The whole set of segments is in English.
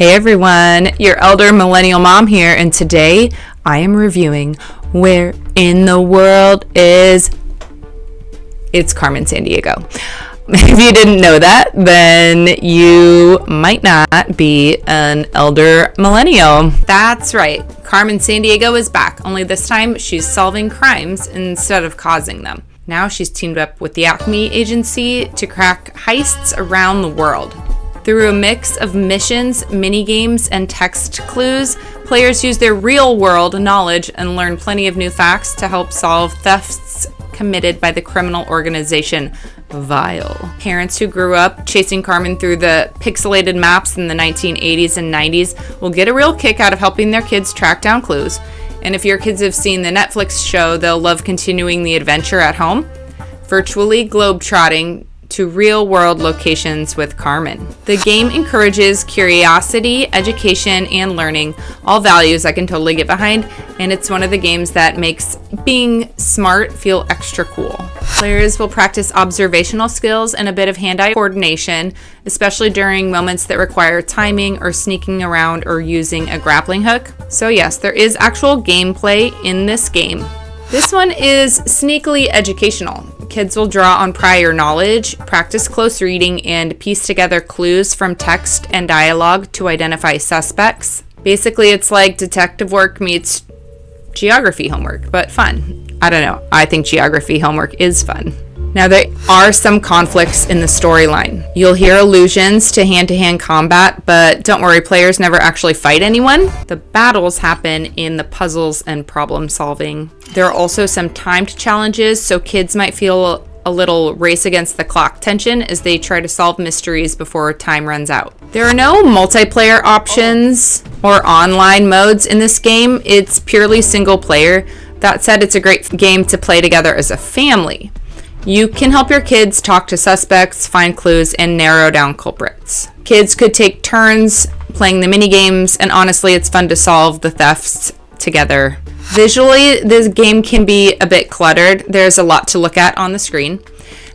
Hey everyone, your elder millennial mom here, and today I am reviewing Where in the World is... It's Carmen Sandiego. If you didn't know that, then you might not be an elder millennial. That's right, Carmen Sandiego is back, only this time she's solving crimes instead of causing them. Now she's teamed up with the Acme agency to crack heists around the world. Through a mix of missions, mini-games, and text clues, players use their real-world knowledge and learn plenty of new facts to help solve thefts committed by the criminal organization Vile. Parents who grew up chasing Carmen through the pixelated maps in the 1980s and 90s will get a real kick out of helping their kids track down clues. And if your kids have seen the Netflix show, they'll love continuing the adventure at home, virtually globetrotting to real-world locations with Carmen. The game encourages curiosity, education, and learning, all values I can totally get behind, and it's one of the games that makes being smart feel extra cool. Players will practice observational skills and a bit of hand-eye coordination, especially during moments that require timing or sneaking around or using a grappling hook. So yes, there is actual gameplay in this game. This one is sneakily educational. Kids will draw on prior knowledge, practice close reading, and piece together clues from text and dialogue to identify suspects. Basically, it's like detective work meets geography homework, but fun. I don't know. I think geography homework is fun. Now, there are some conflicts in the storyline. You'll hear allusions to hand-to-hand combat, but don't worry, players never actually fight anyone. The battles happen in the puzzles and problem solving. There are also some timed challenges, so kids might feel a little race against the clock tension as they try to solve mysteries before time runs out. There are no multiplayer options or online modes in this game. It's purely single player. That said, it's a great game to play together as a family. You can help your kids talk to suspects, find clues, and narrow down culprits. Kids could take turns playing the mini games, and honestly, it's fun to solve the thefts together. Visually, this game can be a bit cluttered. There's a lot to look at on the screen.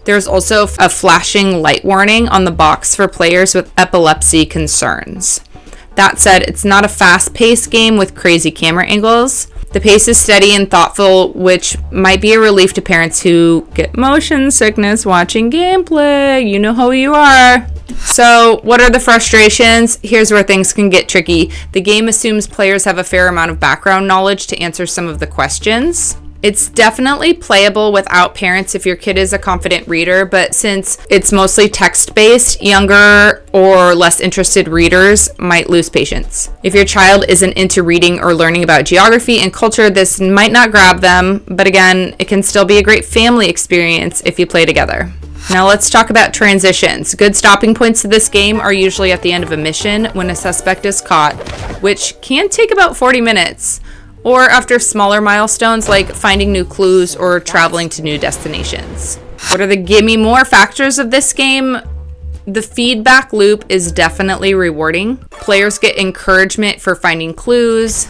There's also a flashing light warning on the box for players with epilepsy concerns. That said, it's not a fast-paced game with crazy camera angles. The pace is steady and thoughtful, which might be a relief to parents who get motion sickness watching gameplay. You know who you are. So, what are the frustrations? Here's where things can get tricky. The game assumes players have a fair amount of background knowledge to answer some of the questions. It's definitely playable without parents if your kid is a confident reader, but since it's mostly text-based, younger or less interested readers might lose patience. If your child isn't into reading or learning about geography and culture, this might not grab them, but again, it can still be a great family experience if you play together. Now let's talk about transitions. Good stopping points to this game are usually at the end of a mission when a suspect is caught, which can take about 40 minutes. Or after smaller milestones like finding new clues or traveling to new destinations. What are the gimme more factors of this game? The feedback loop is definitely rewarding. Players get encouragement for finding clues,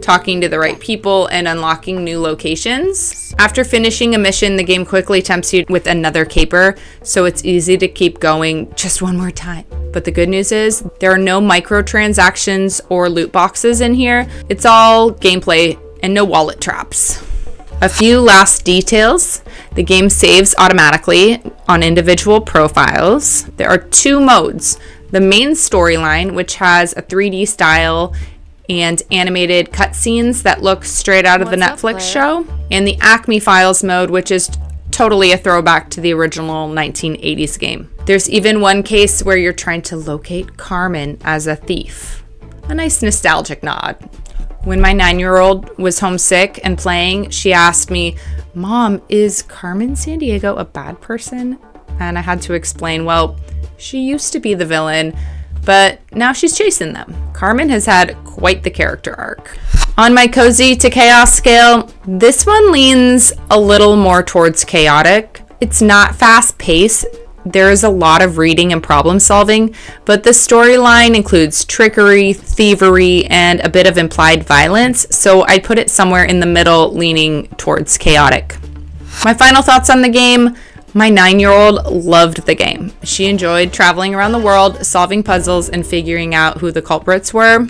talking to the right people, and unlocking new locations. After finishing a mission, the game quickly tempts you with another caper, so it's easy to keep going just one more time. But the good news is there are no microtransactions or loot boxes in here. It's all gameplay and no wallet traps. A few last details. The game saves automatically on individual profiles. There are two modes. The main storyline, which has a 3D style and animated cutscenes that look straight out of the Netflix show, and the Acme Files mode, which is totally a throwback to the original 1980s game. There's even one case where you're trying to locate Carmen as a thief. A nice nostalgic nod. When my 9-year-old was homesick and playing, she asked me, "Mom, is Carmen Sandiego a bad person?" And I had to explain, well, she used to be the villain, but now she's chasing them. Carmen has had quite the character arc. On my cozy to chaos scale, this one leans a little more towards chaotic. It's not fast-paced. There is a lot of reading and problem solving, but the storyline includes trickery, thievery, and a bit of implied violence, so I'd put it somewhere in the middle, leaning towards chaotic. My final thoughts on the game: My 9-year-old loved the game. She enjoyed traveling around the world, solving puzzles, and figuring out who the culprits were.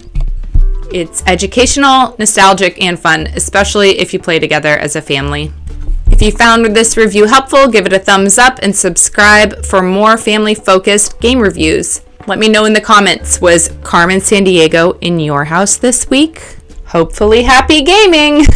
It's educational, nostalgic, and fun, especially if you play together as a family. If you found this review helpful, give it a thumbs up and subscribe for more family-focused game reviews. Let me know in the comments, was Carmen Sandiego in your house this week? Hopefully happy gaming!